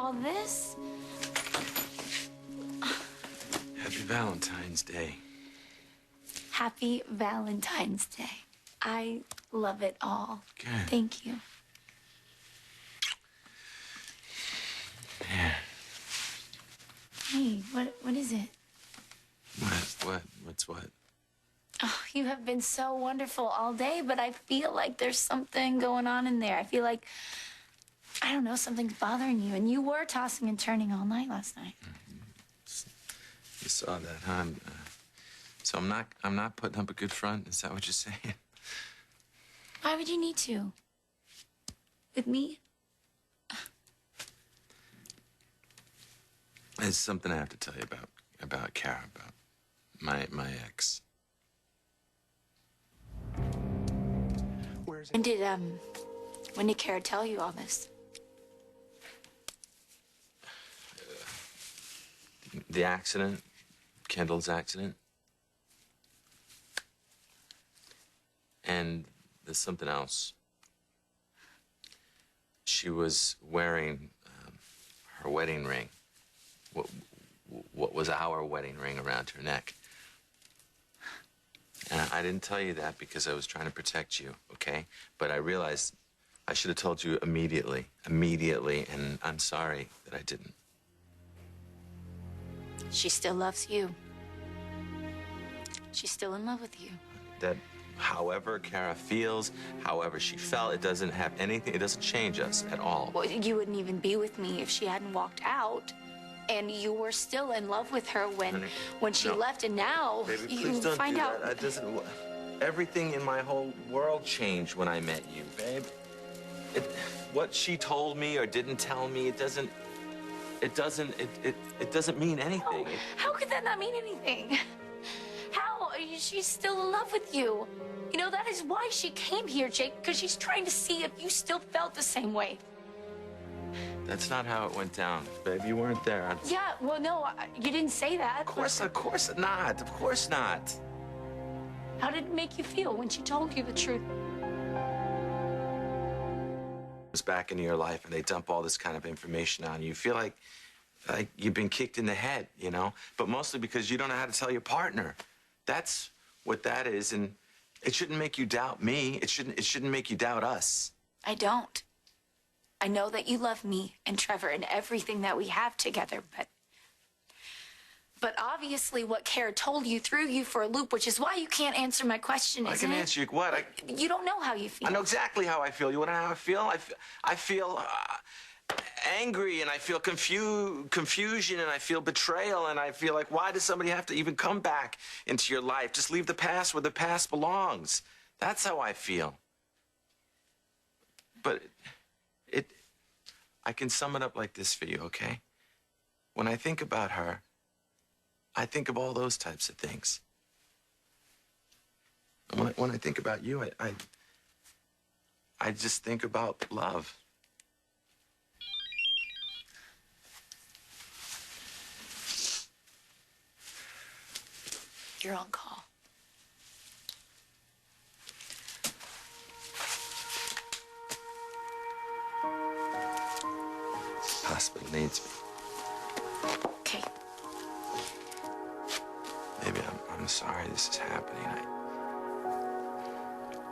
all this? Happy Valentine's Day. Happy Valentine's Day. I love it all. Good. Thank you. Yeah. Hey, what is it? What's what? Oh, you have been so wonderful all day, but I feel like there's something going on in there. I feel like, I don't know, something's bothering you. And you were tossing and turning all night last night. You saw that, huh? So I'm not putting up a good front? Is that what you're saying? Why would you need to? With me? There's something I have to tell you about Cara, about my ex. When did Cara tell you all this? The accident, Kendall's accident. And there's something else. She was wearing her wedding ring. What was our wedding ring around her neck. And I didn't tell you that because I was trying to protect you, okay? But I realized I should have told you immediately, and I'm sorry that I didn't. She still loves you. She's still in love with you. That however Cara feels, however she felt, it doesn't have anything, it doesn't change us at all. Well, you wouldn't even be with me if she hadn't walked out. And you were still in love with her when she left, and now Baby, you please don't find do out. That. That doesn't. Everything in my whole world changed when I met you, babe. What she told me or didn't tell me, it doesn't mean anything. How could that not mean anything? How? She's still in love with you. You know, that is why she came here, Jake, because she's trying to see if you still felt the same way. That's not how it went down, babe. You weren't there. Yeah, well, no, you didn't say that. Of course not. Of course not. How did it make you feel when she told you the truth? It's back into your life and they dump all this kind of information on you. You feel like you've been kicked in the head, you know? But mostly because you don't know how to tell your partner. That's what that is, and it shouldn't make you doubt me. It shouldn't make you doubt us. I don't. I know that you love me and Trevor and everything that we have together, but obviously what Cara told you threw you for a loop, which is why you can't answer my question, isn't it? I can answer you what? You don't know how you feel. I know exactly how I feel. You want to know how I feel? I feel angry, and I feel confusion, and I feel betrayal, and I feel like, why does somebody have to even come back into your life? Just leave the past where the past belongs. That's how I feel. But I can sum it up like this for you, okay? When I think about her, I think of all those types of things. And when I think about you, I just think about love. You're on call. Hospital needs me. Okay. Maybe I'm sorry this is happening.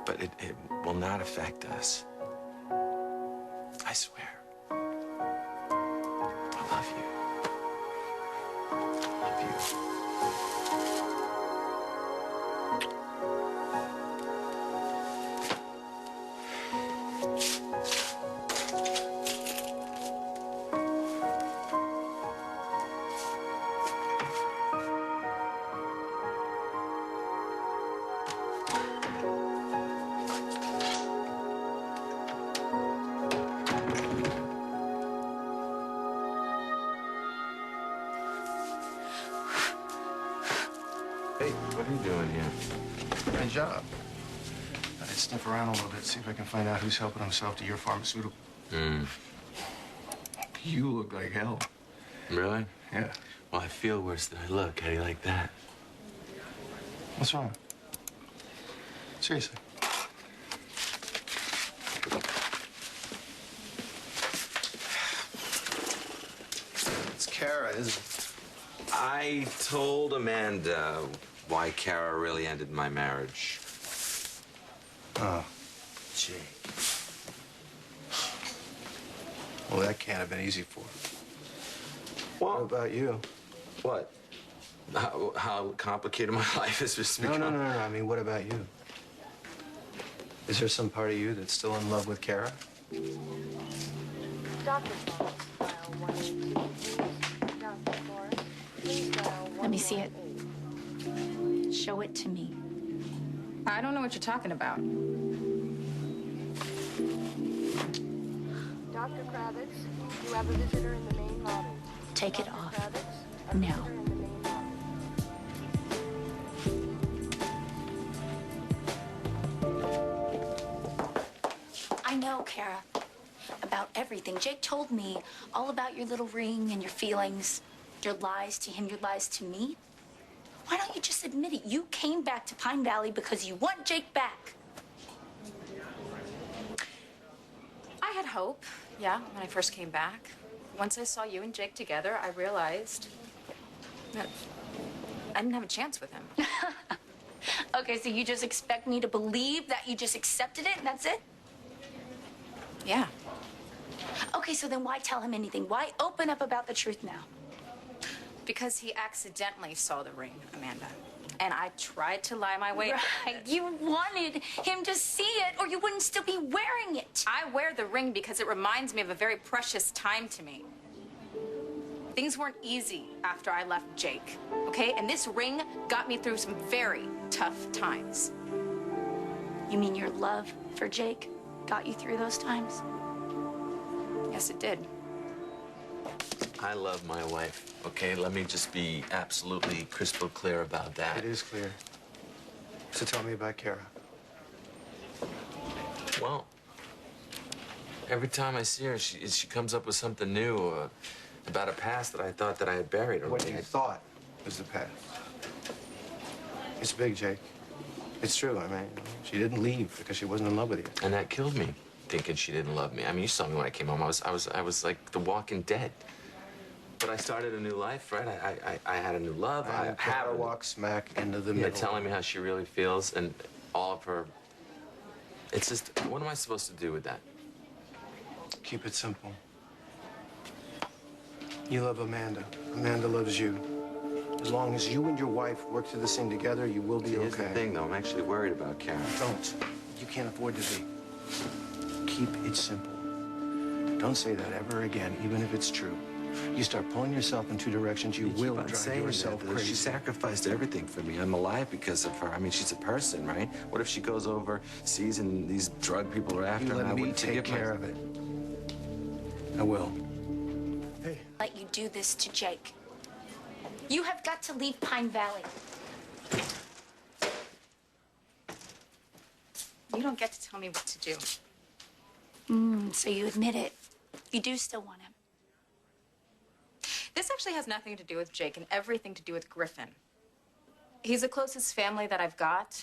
But it will not affect us. I swear. I love you. I love you. Hey, what are you doing here? My job. I sniff around a little bit, see if I can find out who's helping himself to your pharmaceutical. You look like hell. Really? Yeah. Well, I feel worse than I look. How do you like that? What's wrong? Seriously. Cara, is it? I told Amanda why Cara really ended my marriage. Oh, gee. Well, that can't have been easy for her. Well, What about you? what? How complicated my life has just become. No. I mean, what about you? Is there some part of you that's still in love with Cara? Let me see it. Show it to me. I don't know what you're talking about. Dr. Kravitz, you have a visitor in the main lobby. Take it off. Now. I know, Cara, about everything. Jake told me all about your little ring and your feelings, your lies to him, your lies to me. Why don't you just admit it? You came back to Pine Valley because you want Jake back. I had hope, yeah, when I first came back. Once I saw you and Jake together, I realized that I didn't have a chance with him. Okay, so you just expect me to believe that you just accepted it and that's it? Yeah. Okay, so then why tell him anything? Why open up about the truth now? Because he accidentally saw the ring, Amanda. And I tried to lie my way out of it. You wanted him to see it or you wouldn't still be wearing it. I wear the ring because it reminds me of a very precious time to me. Things weren't easy after I left Jake, okay? And this ring got me through some very tough times. You mean your love for Jake got you through those times? Yes, it did. I love my wife, okay? Let me just be absolutely crystal clear about that. It is clear. So tell me about Cara. Well, every time I see her, she comes up with something new about a past that I thought that I had buried. What you thought was the past. It's big, Jake. It's true. I mean, she didn't leave because she wasn't in love with you. And that killed me, thinking she didn't love me. I mean, you saw me when I came home. I was like the walking dead. But I started a new life, right? I had a new love. And Cara walks smack into the Yeah, middle. telling me how she really feels and all of her. It's just, what am I supposed to do with that? Keep it simple. You love Amanda. Amanda loves you. As long as you and your wife work through this thing together, you will be Here's okay. the thing, though. I'm actually worried about Karen. Don't. You can't afford to be. Keep it simple. Don't say that ever again, even if it's true. You start pulling yourself in two directions, you will drive yourself crazy. She sacrificed everything for me. I'm alive because of her. I mean, she's a person, right? What if she goes overseas and these drug people are after You her? and I let me wouldn't take forgive care myself? of it. I will. Hey. Let you do this to Jake. You have got to leave Pine Valley. You don't get to tell me what to do. So you admit it. You do still want him. This actually has nothing to do with Jake and everything to do with Griffin. He's the closest family that I've got,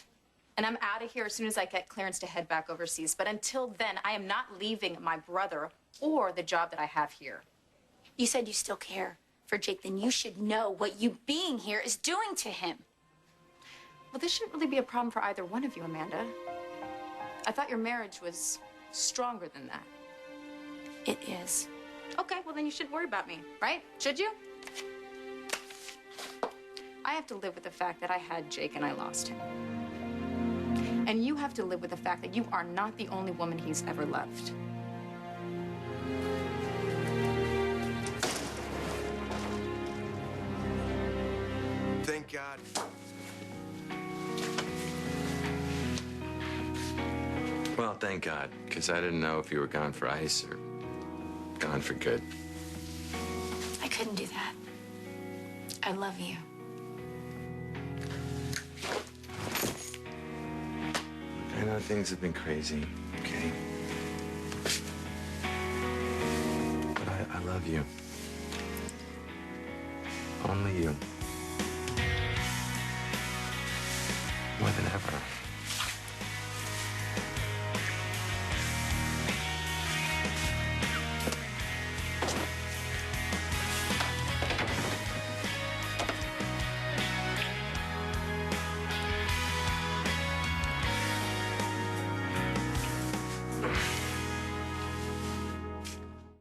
and I'm out of here as soon as I get clearance to head back overseas. But until then, I am not leaving my brother or the job that I have here. You said you still care for Jake, then you should know what you being here is doing to him. Well, this shouldn't really be a problem for either one of you, Amanda. I thought your marriage was stronger than that. It is. Okay, well then you shouldn't worry about me, right? Should you? I have to live with the fact that I had Jake and I lost him. And you have to live with the fact that you are not the only woman he's ever loved. Thank God. Well, thank God, because I didn't know if you were gone for ice or gone for good. I couldn't do that. I love you. I know things have been crazy, okay? But I love you. Only you. More than ever.